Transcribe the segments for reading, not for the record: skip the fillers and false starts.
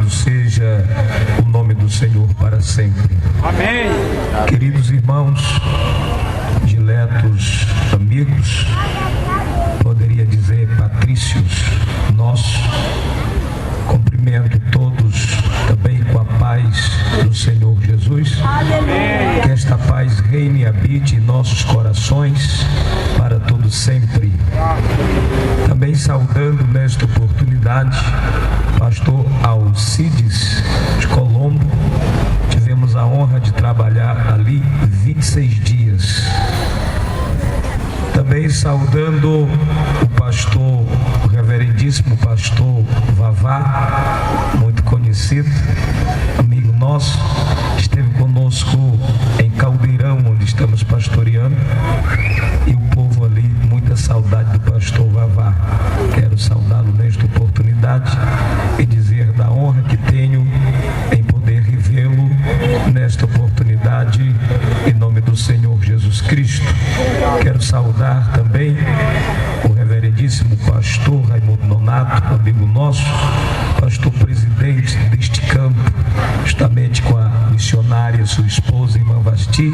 Louvado seja o nome do Senhor para sempre. Amém. Queridos irmãos, diletos amigos, poderia dizer patrícios nossos, cumprimento todos também com a paz do Senhor Jesus. Amém. Que esta paz reine e habite em nossos corações para todo sempre. Também saudando nesta oportunidade pastor Alcides de Colombo. Tivemos a honra de trabalhar ali 26 dias. Também saudando o pastor, o reverendíssimo pastor Vavá, muito conhecido, amigo nosso, esteve conosco em Caldeirão, onde estamos pastoreando, e o povo ali, muita saudade do pastor Vavá. Quero saudá-lo nesta oportunidade e dizer da honra que tenho em poder revê-lo nesta oportunidade, em nome do Senhor Jesus Cristo. Quero saudar também o reverendíssimo pastor Raimundo Nonato, amigo nosso, pastor presidente deste campo, justamente com a missionária, sua esposa, irmã Vasti.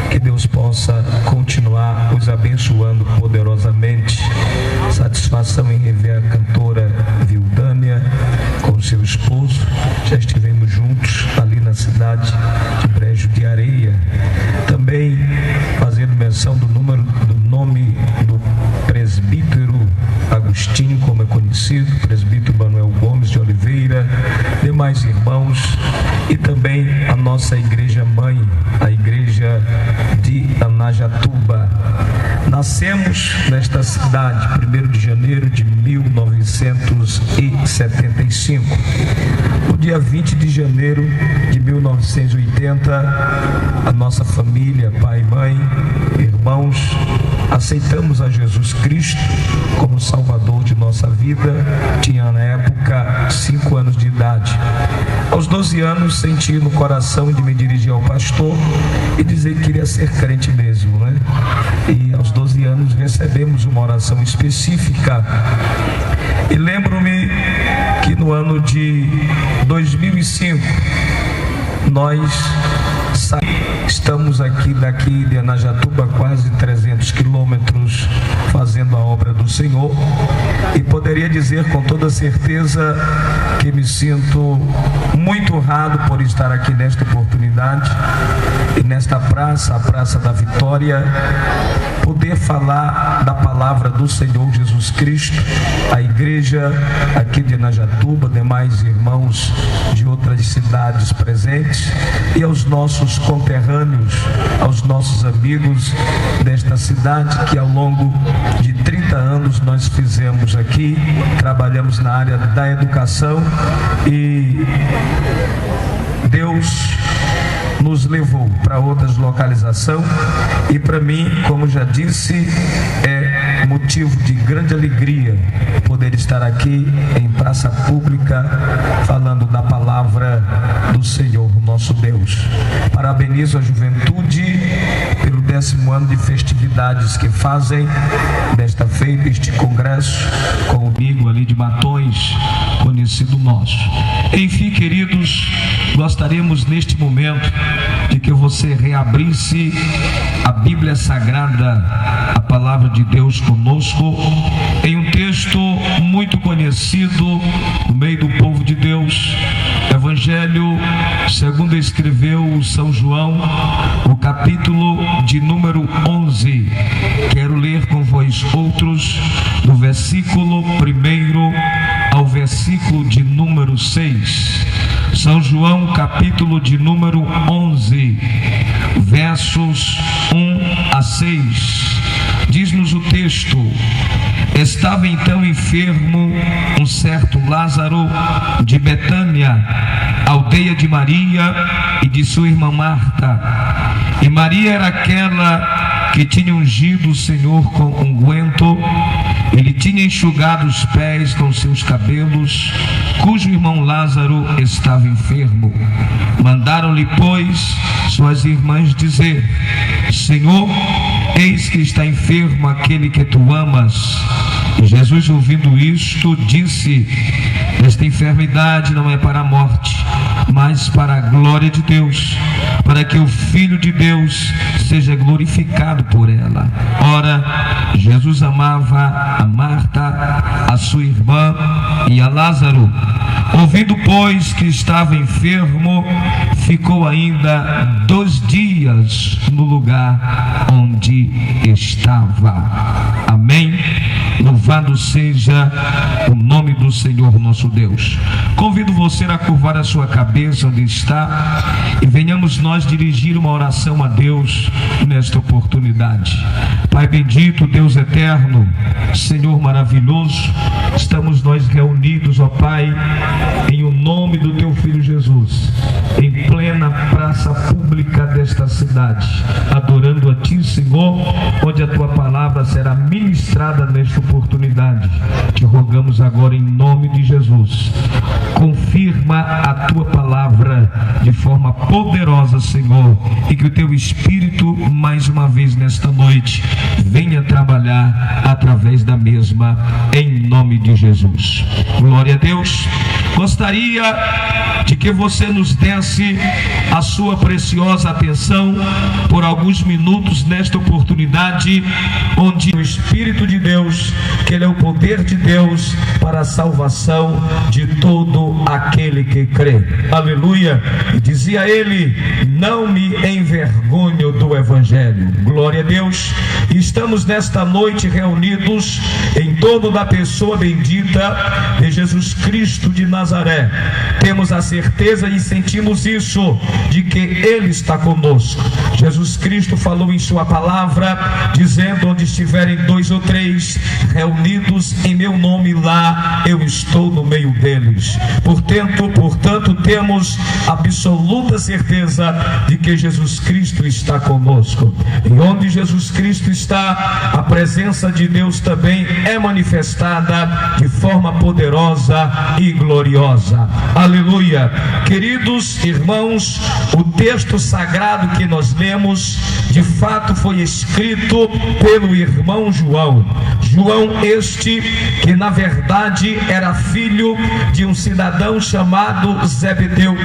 Que Deus possa continuar os abençoando poderosamente. Satisfação em rever a cantora Vildânia com seu esposo. Já estivemos juntos ali na cidade de Brejo de Areia. Também fazendo menção do nome do presbítero Agostinho, como é conhecido, presbítero Manuel Gomes de Oliveira, demais irmãos, e também a nossa igreja mãe, a igreja de Anajatuba. Nascemos nesta cidade 1º de janeiro de 1975. No dia 20 de janeiro de 1980, a nossa família, pai, mãe, irmãos, aceitamos a Jesus Cristo como Salvador de nossa vida. Tinha na época 5 anos de idade. Aos 12 anos senti no coração de me dirigir ao pastor e dizer que queria ser crente mesmo, né? E aos 12 anos recebemos uma oração específica. E lembro-me que no ano de 2005 nós estamos daqui de Anajatuba, quase 300 quilômetros, fazendo a obra do Senhor, e poderia dizer com toda certeza que me sinto muito honrado por estar aqui nesta oportunidade e nesta praça, a Praça da Vitória, poder falar da palavra do Senhor Jesus Cristo, a igreja aqui de Anajatuba, demais irmãos de outras cidades presentes, e aos nossos conterrâneos, aos nossos amigos desta cidade, que ao longo de 30 anos nós fizemos aqui, trabalhamos na área da educação, e Deus nos levou para outras localizações, e para mim, como já disse, é motivo de grande alegria poder estar aqui em praça pública falando da palavra do Senhor, nosso Deus. Parabenizo a juventude pelo 10º ano de festividades que fazem desta feita, este congresso, com o amigo ali de Matões, conhecido nosso. Enfim, queridos, gostaríamos neste momento de que você reabrisse a Bíblia Sagrada, a palavra de Deus conosco, em um texto muito conhecido no meio do povo de Deus, Evangelho segundo escreveu São João, o capítulo de número 11. Quero ler com vós outros, do versículo 1 ao versículo de número 6. São João, capítulo de número 11, versos 1 a 6. Diz-nos o texto: estava então enfermo um certo Lázaro de Betânia, aldeia de Maria e de sua irmã Marta. E Maria era aquela que tinha ungido o Senhor com unguento. Ele tinha enxugado os pés com seus cabelos, cujo irmão Lázaro estava enfermo. Mandaram-lhe, pois, suas irmãs dizer: Senhor, eis que está enfermo aquele que tu amas. E Jesus, ouvindo isto, disse: Esta enfermidade não é para a morte, mas para a glória de Deus, para que o Filho de Deus seja glorificado por ela. Ora, Jesus amava a Marta, a sua irmã e a Lázaro. Ouvindo, pois, que estava enfermo, ficou ainda 2 dias no lugar onde estava. Amém? Louvado seja o nome do Senhor nosso Deus. Convido você a curvar a sua cabeça onde está e venhamos nós dirigir uma oração a Deus nesta oportunidade. Pai bendito, Deus eterno, Senhor maravilhoso, estamos nós reunidos, ó Pai, em o nome do Teu Filho Jesus, em plena praça pública desta cidade, adorando a Ti, Senhor, onde a Tua palavra será ministrada nesta oportunidade. Te rogamos agora em nome de Jesus, confirma a Tua palavra de forma poderosa, Senhor, e que o Teu Espírito, mais uma vez nesta noite, venha trabalhar através da mesma, em nome de Jesus. Glória a Deus. Gostaria de que você nos desse a sua preciosa atenção por alguns minutos nesta oportunidade, onde o Espírito de Deus, que Ele é o poder de Deus para a salvação de todo aquele que crê. Aleluia. E dizia ele: não me envergonho do Evangelho. Glória a Deus. E estamos nesta noite reunidos em torno da pessoa bendita de Jesus Cristo de Nazaré. Temos a certeza e sentimos isso, de que Ele está conosco. Jesus Cristo falou em sua palavra, dizendo: onde estiverem 2 ou 3 reunidos em meu nome, lá eu estou no meio deles. Portanto, temos absoluta certeza de que Jesus Cristo está conosco. E onde Jesus Cristo está, a presença de Deus também é manifestada de forma poderosa e gloriosa. Aleluia. Queridos irmãos, o texto sagrado que nós lemos, de fato foi escrito pelo irmão João. João este, que na verdade era filho de um cidadão chamado Zebedeu,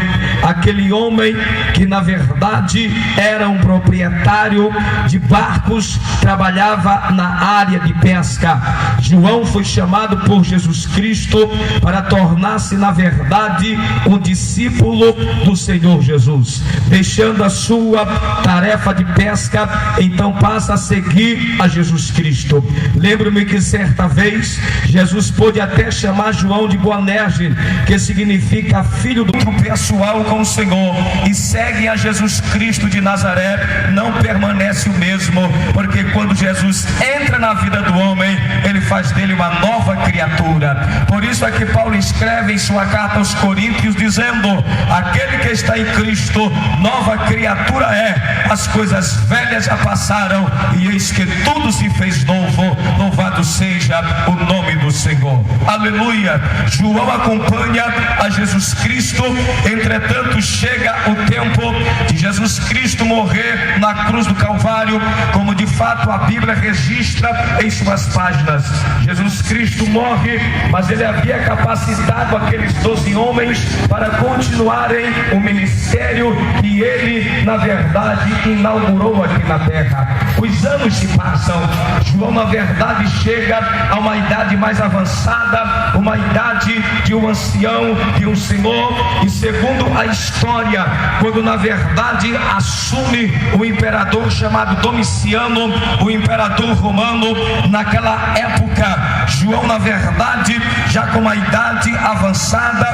aquele homem que na verdade era um proprietário de barcos, trabalhava na área de pesca. João foi chamado por Jesus Cristo para tornar-se na verdade um discípulo do Senhor Jesus. Deixando a sua tarefa de pesca, então passa a seguir a Jesus Cristo. Lembro-me que certa vez Jesus pôde até chamar João de Boanerges, que significa filho do pessoal com o Senhor, e segue a Jesus Cristo de Nazaré, não permanece o mesmo, porque quando Jesus entra na vida do homem, ele faz dele uma nova criatura. Por isso é que Paulo escreve em sua carta aos Coríntios, dizendo: aquele que está em Cristo, nova criatura é, as coisas velhas já passaram, e eis que tudo se fez novo. Louvado seja o nome do Senhor. Aleluia. João acompanha a Jesus Cristo. Entretanto, chega o tempo de Jesus Cristo morrer na cruz do Calvário, como de fato a Bíblia registra em suas páginas. Jesus Cristo morre, mas ele havia capacitado aqueles 12 homens para continuarem o ministério que ele, na verdade, inaugurou aqui na terra. Os anos se passam. João, na verdade, chega a uma idade mais avançada, uma idade de um ancião, de um senhor, e segundo a história, quando na verdade assume o imperador chamado Domiciano, o imperador romano, naquela época, João, na verdade, já com uma idade avançada,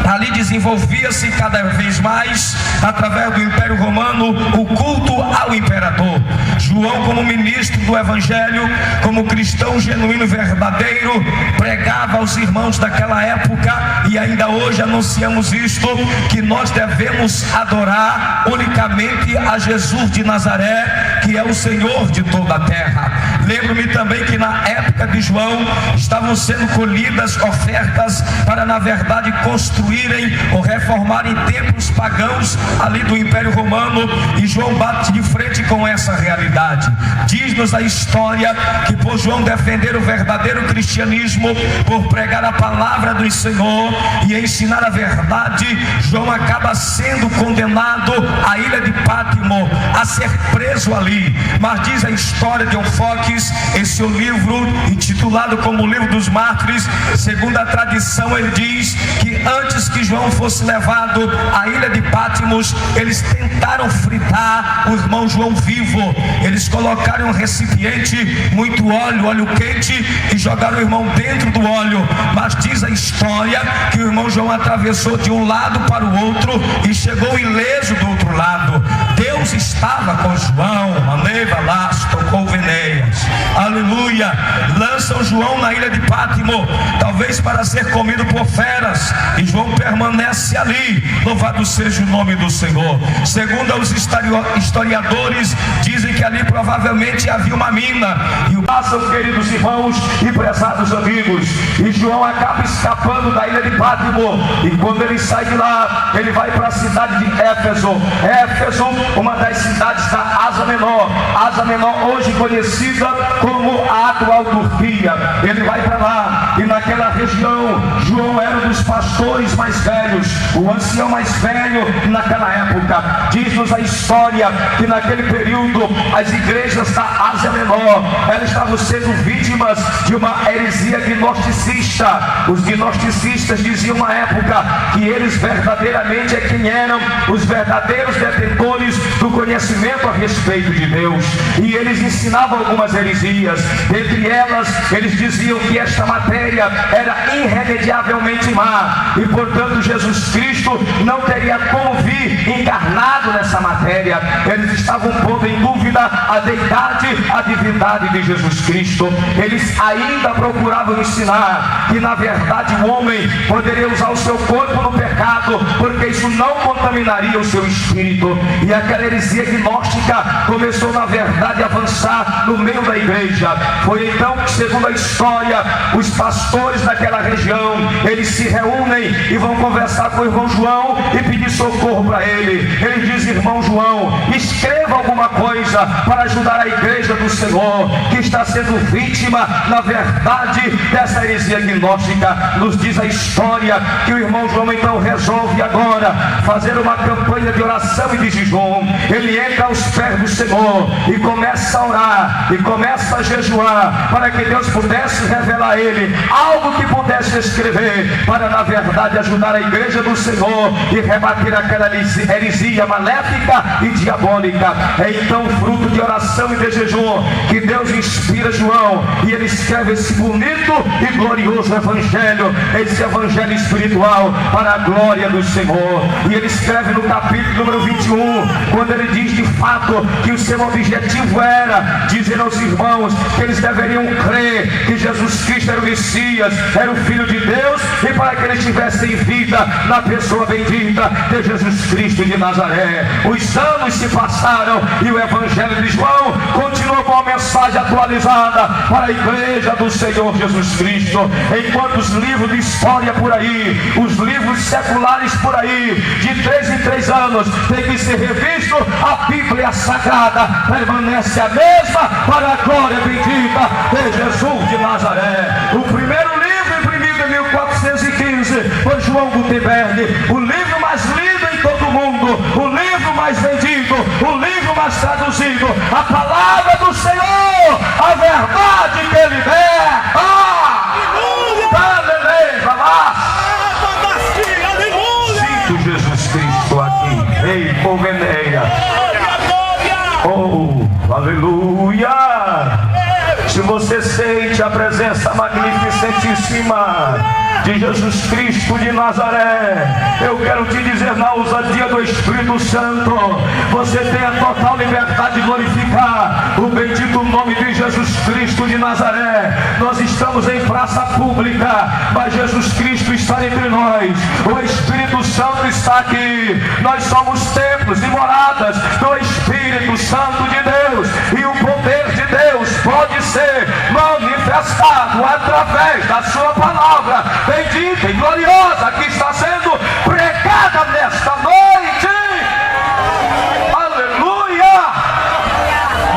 ali desenvolvia-se cada vez mais, através do Império Romano, o culto ao imperador. João, como ministro do Evangelho, como cristão genuíno e verdadeiro, pregava aos irmãos daquela época, e ainda ainda hoje anunciamos isto, que nós devemos adorar unicamente a Jesus de Nazaré, que é o Senhor de toda a terra. Lembro-me também que na época de João estavam sendo colhidas ofertas para, na verdade, construírem ou reformarem templos pagãos ali do Império Romano, e João bate de frente com essa realidade. Diz-nos a história que, por João defender o verdadeiro cristianismo, por pregar a palavra do Senhor e ensinar a verdade, João acaba sendo condenado à ilha de Pátimo, a ser preso ali. Mas diz a história de Eufóquis, em seu livro intitulado como o Livro dos Mártires, segundo a tradição, ele diz que antes que João fosse levado à ilha de Pátmos, eles tentaram fritar o irmão João vivo. Eles colocaram um recipiente, muito óleo quente, e jogaram o irmão dentro do óleo. Mas diz a história que o irmão João atravessou de um lado para o outro e chegou ileso do outro lado. Deus estava com João. Maneva las tocou Veneias. Aleluia. Lançam João na ilha de Pátimo, talvez para ser comido por feras, e João permanece ali. Louvado seja o nome do Senhor. Segundo os historiadores, dizem que ali provavelmente havia uma mina, e o passam, queridos irmãos e prezados amigos, e João acaba escapando da ilha de Pátimo, e quando ele sai de lá, ele vai para a cidade de Éfeso. Éfeso, uma das cidades da Ásia Menor. Ásia Menor, hoje conhecida como a atual Turquia. Ele vai para lá, e naquela região João era um dos pastores mais velhos, o ancião mais velho naquela época. Diz-nos a história que naquele período as igrejas da Ásia Menor, elas estavam sendo vítimas de uma heresia gnosticista. Os gnosticistas diziam na época que eles verdadeiramente é quem eram os verdadeiros detentores do conhecimento a respeito de Deus, e eles ensinavam algumas heresias. Dentre elas, eles diziam que esta matéria era irremediavelmente má, e portanto Jesus Cristo não teria como vir encarnado nessa matéria. Eles estavam pondo em dúvida a deidade, a divindade de Jesus Cristo. Eles ainda procuravam ensinar que na verdade o homem poderia usar o seu corpo no pecado, porque isso não contaminaria o seu espírito. E aquela heresia gnóstica começou na verdade a avançar no meio da igreja. Foi então que, segundo a história, os pastores daquela região, eles se reúnem e vão conversar com o irmão João e pedir socorro para ele. Ele diz: irmão João, escreva alguma coisa para ajudar a igreja do Senhor, que está sendo vítima, na verdade, dessa heresia gnóstica. Nos diz a história que o irmão João então resolve agora fazer uma campanha de oração e de jejum. Ele entra aos pés do Senhor e começa a orar e começa a jejuar, para que Deus pudesse revelar a ele algo que pudesse escrever, para na verdade ajudar a igreja do Senhor e rebater aquela heresia maléfica e diabólica. É então fruto de oração e de jejum que Deus inspira João, e ele escreve esse bonito e glorioso evangelho, esse evangelho espiritual para a glória do Senhor. E ele escreve no capítulo número 21, quando ele diz de fato que o seu objetivo era dizer aos irmãos que eles deveriam crer que Jesus Cristo era o Messias, era o Filho de Deus, e para que eles tivessem vida na pessoa bendita de Jesus Cristo de Nazaré. Os anos se passaram e o evangelho de João continuou com a mensagem atualizada para a igreja do Senhor Jesus Cristo. Enquanto os livros de história por aí, os livros seculares por aí, de 3 em 3 anos tem que ser revisto, a Bíblia Sagrada permanece a mesma para a glória bendita de Jesus de Nazaré. O primeiro livro imprimido em 1415 por João Gutenberg, o livro mais lido em todo o mundo, o livro mais vendido, o livro mais traduzido, a palavra do Senhor, a verdade que Ele liberta. Sinto Jesus Cristo aqui. Ei, Poveneia. Oh, aleluia. Se você você sente a presença magnificentíssima de Jesus Cristo de Nazaré. Eu quero te dizer, na ousadia do Espírito Santo, você tem a total liberdade de glorificar o bendito nome de Jesus Cristo de Nazaré. Nós estamos em praça pública, mas Jesus Cristo está entre nós. O Espírito Santo está aqui. Nós somos templos e moradas do Espírito Santo de Deus, e o poder de Deus pode ser manifestado através da sua palavra bendita e gloriosa que está sendo pregada nesta noite. Aleluia!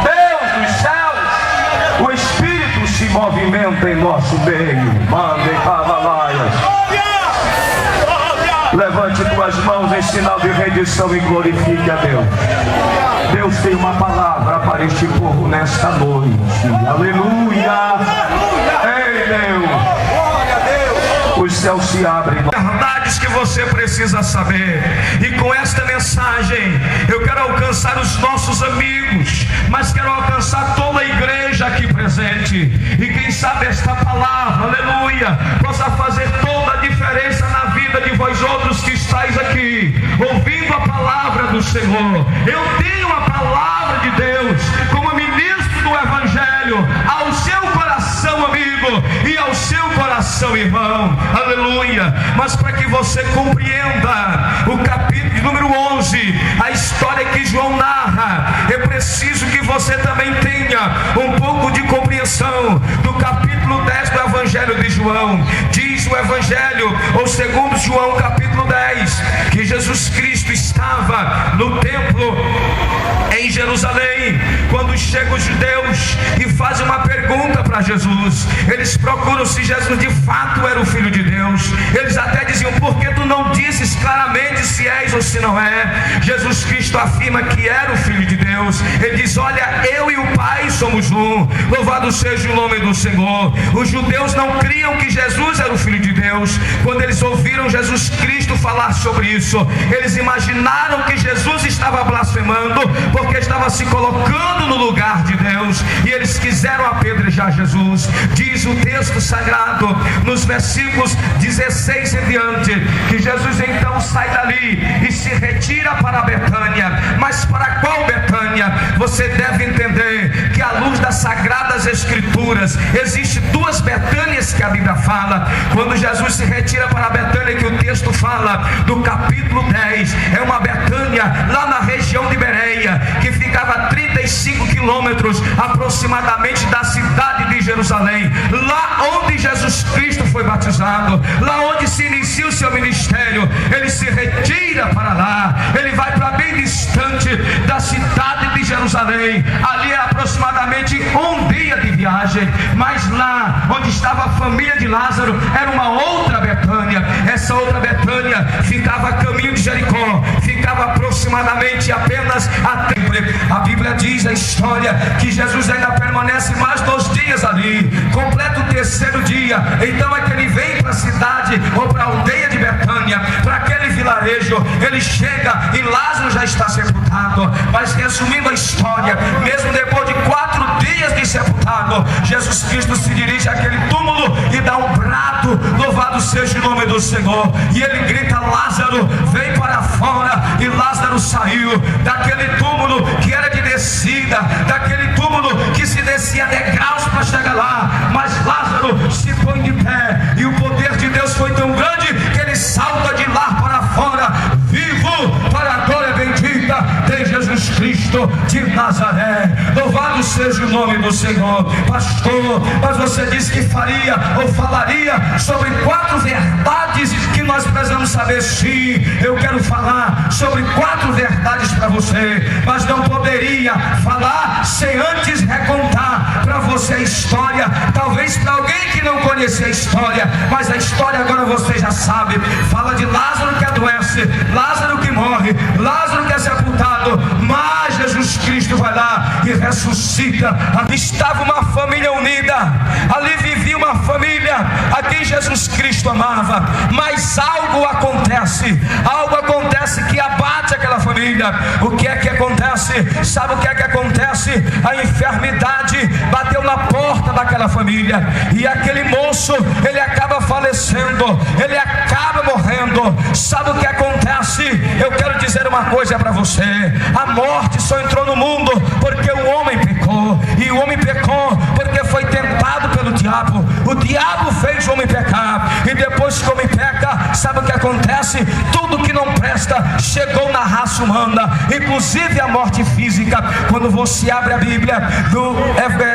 Deus dos céus, o Espírito se movimenta em nosso meio. Mande cavalaias. Levante tuas mãos em sinal de rendição e glorifique a Deus. Deus tem uma palavra para este povo nesta noite. Aleluia! Ei, Deus! Os céus se abrem. Verdades que você precisa saber. E com esta mensagem eu quero alcançar os nossos amigos, mas quero alcançar toda a igreja aqui presente. E quem sabe esta palavra, aleluia, possa fazer toda a diferença na vida de vós outros que estáis aqui, ouvindo a palavra do Senhor. Eu tenho a palavra de Deus como ministro do Evangelho ao seu coração, amigo, e ao seu coração, irmão. Aleluia. Mas para que você compreenda o capítulo número 11, a história que João narra, é preciso que você também tenha um pouco de compreensão do capítulo 10 do Evangelho de João. Diz o Evangelho, ou segundo João capítulo 10, que Jesus Cristo estava no templo em Jerusalém, quando chegam os judeus e fazem uma pergunta para Jesus. Eles procuram se Jesus de fato era o Filho de Deus. Eles até diziam: por que tu não dizes claramente se és ou se não é? Jesus Cristo afirma que era o Filho de Deus. Ele diz: olha, eu e o Pai somos um. Louvado seja o nome do Senhor. Os judeus não criam que Jesus era o Filho de Deus. Quando eles ouviram Jesus Cristo falar sobre isso, eles imaginaram que Jesus estava blasfemando, porque estava se colocando no lugar de Deus, e eles quiseram apedrejar Jesus. Diz o texto sagrado, nos versículos 16 em diante, que Jesus então sai dali e se retira para Betânia. Mas para qual Betânia? Você deve entender que, à luz das sagradas escrituras, existem duas Betânias que a Bíblia fala. Quando Jesus se retira para Betânia, que o texto fala do capítulo 10, é uma Betânia lá na região de Bereia, que ficava a 35 quilômetros aproximadamente da cidade de Jerusalém, lá onde Jesus Cristo foi batizado, lá onde se inicia o seu ministério. Ele se retira para lá, ele vai para bem distante da cidade de Jerusalém. Ali é aproximadamente um dia de viagem, mas lá onde estava a família de Lázaro era uma outra Betânia. Essa outra Betânia ficava a caminho de Jericó, ficava aproximadamente apenas a Bíblia diz a história que Jesus ainda permanece mais 2 dias ali, completa o 3º dia. Então é que ele vem para a cidade ou para a aldeia de Betânia, para aquele vilarejo. Ele chega e Lázaro já está sepultado. Mas resumindo a história, mesmo depois de 4 dias de sepultado, Jesus Cristo se dirige àquele túmulo e dá um brado: louvado seja o nome do Senhor. E ele grita: Lázaro, vem para fora. E Lázaro saiu daquele túmulo que era de descida, daquele túmulo que se descia degraus para chegar lá. Mas Lázaro se põe de pé, e o poder de Deus foi tão grande que ele salta de lá para fora, vivo, para a glória bendita de Jesus Cristo de Nazaré. Louvado seja o nome do Senhor. Pastor, mas você disse que faria ou falaria sobre 4 verdades que nós precisamos saber. Sim, eu quero falar sobre 4 verdades para você, mas não poderia falar sem antes recontar para você a história. Talvez para alguém que não conhecia a história, mas a história agora você já sabe. Fala de Lázaro que adoece, Lázaro que morre, Lázaro que é sepultado, mas Jesus Cristo vai lá e ressuscita. Ali estava uma família unida, ali vivia uma família a quem Jesus Cristo amava. Mas algo acontece que abate aquela família. família. O que é que acontece? Sabe o que é que acontece? A enfermidade bateu na porta daquela família, e aquele moço, ele acaba falecendo, ele acaba morrendo. Sabe o que acontece? Eu quero dizer uma coisa para você: a morte só entrou no mundo porque o homem pecou, e o homem pecou porque foi tentado pelo diabo. O diabo fez o homem pecar, e depois que o homem peca, sabe o que acontece? Tudo que não presta chegou na raça humana, inclusive a morte física. Quando você abre a Bíblia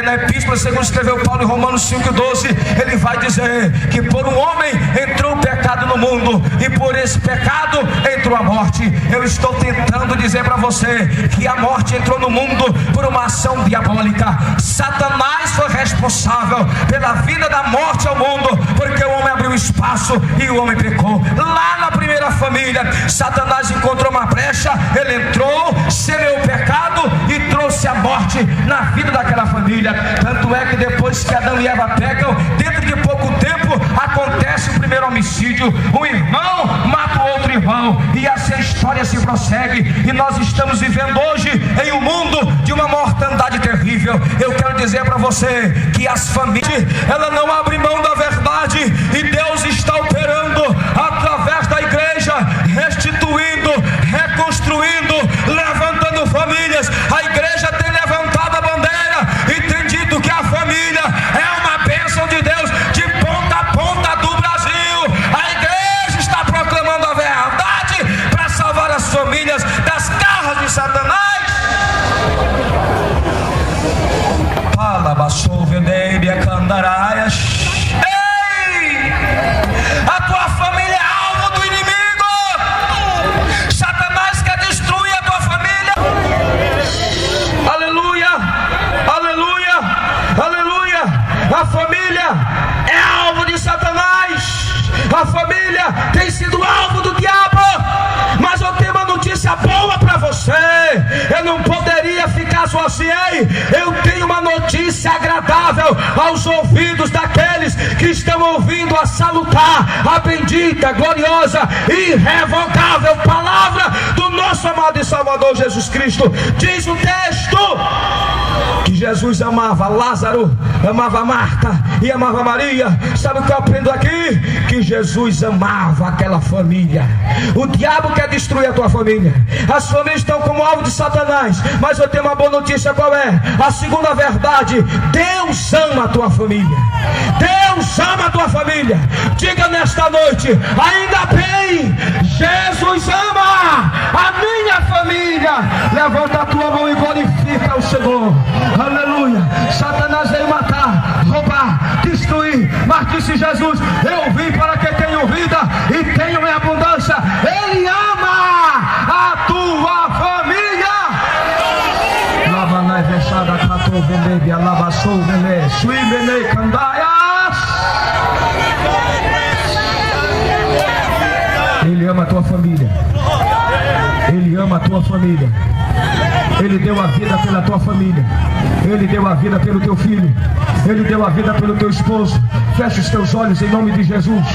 na epístola segundo escreveu Paulo em Romanos 5:12, ele vai dizer que por um homem entrou o pecado no mundo, e por esse pecado entrou a morte. Eu estou tentando dizer para você que a morte entrou no mundo por uma ação diabólica. Satanás foi responsável pela vinda da morte ao mundo, porque o homem abriu espaço e o homem pecou. Lá na primeira família, Satanás encontrou uma brecha, ele entrou, semeou o pecado e trouxe a morte na vida daquela família. Tanto é que depois que Adão e Eva pecam, dentro de pouco tempo acontece o primeiro homicídio. Um irmão mata o outro irmão, e assim a história se prossegue, e nós estamos vivendo hoje em um mundo de uma mortandade terrível. Eu quero dizer para você que as famílias, ela não abre mão da verdade, e Deus está operando através da igreja, restituindo, reconstruindo, levantando famílias. A igreja tem levantado a bandeira e tem dito que a família é uma bênção de Deus de ponta a ponta do Brasil. A igreja está proclamando a verdade para salvar as famílias das garras de Satanás. Ei! A tua família é alvo do inimigo. Satanás quer destruir a tua família. Aleluia, aleluia, aleluia. A família é alvo de Satanás. A família tem sido alvo do diabo. Mas eu tenho uma notícia boa para você. Eu não poderia ficar sozinho. Eu tenho uma notícia agradável aos ouvidos daqueles que estão ouvindo a salutar a bendita, gloriosa e irrevogável palavra do nosso amado e Salvador Jesus Cristo. Diz o texto que Jesus amava Lázaro, amava Marta e amava Maria. Sabe o que eu aprendo aqui? Que Jesus amava aquela família. O diabo quer destruir a tua família. As famílias estão como alvo de Satanás, mas eu tenho uma boa notícia. Qual é? A segunda verdade: Deus ama a tua família. Deus ama a tua família. Diga nesta noite: ainda bem, Jesus ama a minha família. Levanta a tua mão e glorifica o Senhor. Aleluia. Satanás veio matar, roubar, destruir, mas disse Jesus: eu vim para que tenham vida e tenham em abundância. Ele ama a tua família. Lavanai fechada, catou venebe, alabaçou vene, sui vene, candaias. Ele ama a tua família. Ele ama a tua família. Ele deu a vida pela tua família. Ele deu a vida pelo teu filho. Ele deu a vida pelo teu esposo. Feche os teus olhos em nome de Jesus.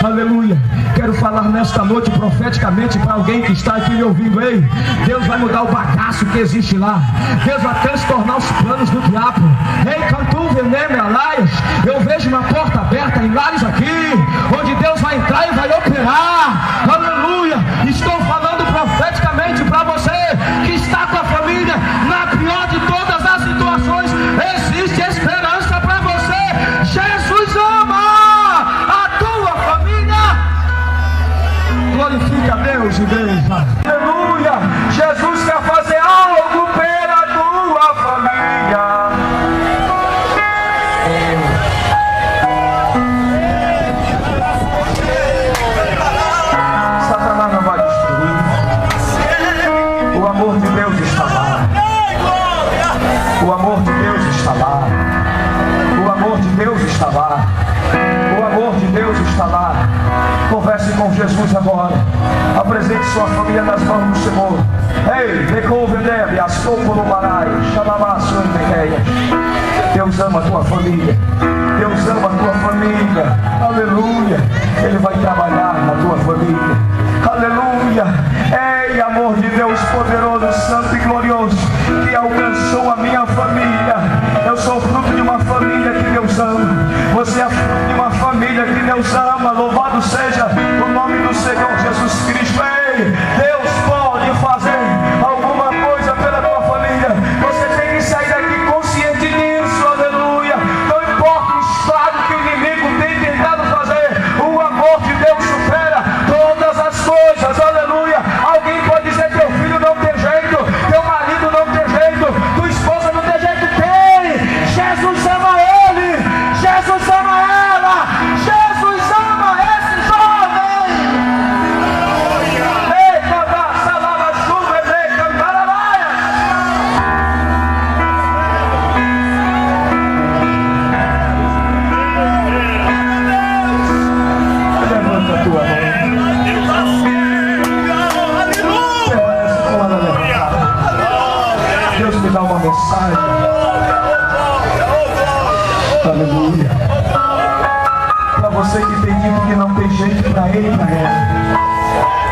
Aleluia. Quero falar nesta noite profeticamente para alguém que está aqui me ouvindo. Ei, Deus vai mudar o bagaço que existe lá. Deus vai transtornar os planos do diabo. Ei, cantu veneme alaias. Eu vejo uma porta aberta em lares aqui, onde Deus vai entrar e vai operar. Aleluia. Estou falando profeticamente para você que está com a família na pior de todas as situações. Existe esperança para você. Jesus ama a tua família. Glorifica a Deus, igreja. Aleluia. Jesus quer fazer algo pela tua família. Satanás não vai destruir. O amor de Deus está lá. O amor de Deus está lá. O amor de Deus está lá. O amor de Deus está lá. Converse com Jesus agora. Apresente sua família nas mãos do Senhor. Ei, recouve-neve, as popularai, xalamaço em pequenas. Deus ama a tua família. Deus ama a tua família. Aleluia. Ele vai trabalhar na tua família. Aleluia. Ei, amor de Deus,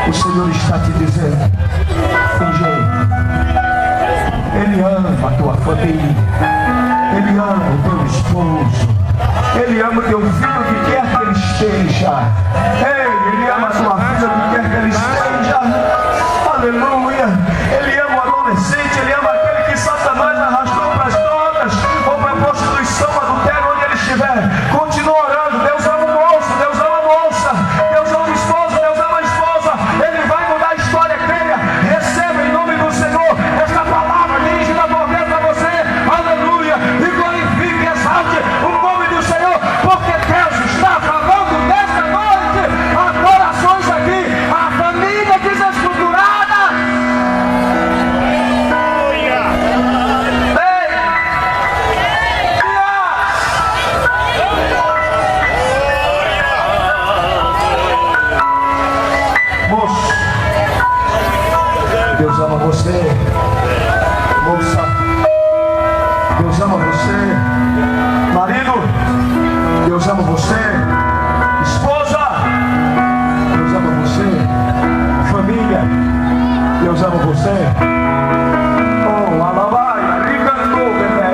O Senhor está te dizendo: tem jeito. Ele ama a tua família. Ele ama o teu esposo. Ele ama o teu filho onde quer que ele esteja. Ei, Ele ama a tua filha onde quer que ele esteja. Aleluia. Ele ama o adolescente. Ele ama aquele que Satanás arrastou para as drogas ou para a prostituição, adultério, onde ele estiver. Continua orando. Deus ama o moço. Deus ama a moça. Deus ama o esposo. Deus ama a esposa. Ele vai mudar a história. Creia. Receba em nome do Senhor esta palavra dirigida por Deus para você. Aleluia. E glorifique e exalte o nome do Senhor, porque Deus está falando nesta noite a corações aqui, a família desestruturada. Moço, Deus ama você. Moça, Deus ama você. Marido, Deus ama você. Esposa, Deus ama você. Família, Deus ama você. Oh, alabai, ricantou, bebê.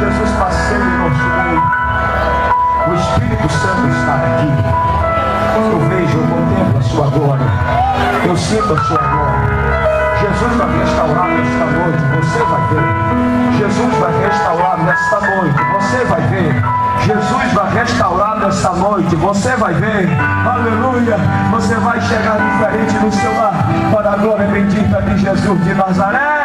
Jesus passeia em nosso meio. O Espírito Santo está aqui. Eu vejo, eu contemplo a sua glória. Eu sinto a sua glória. Jesus vai restaurar nesta noite, você vai ver. Jesus vai restaurar nesta noite, você vai ver. Jesus vai restaurar nesta noite, você vai ver. Aleluia. Você vai chegar diferente no seu lar, para a glória bendita de Jesus de Nazaré.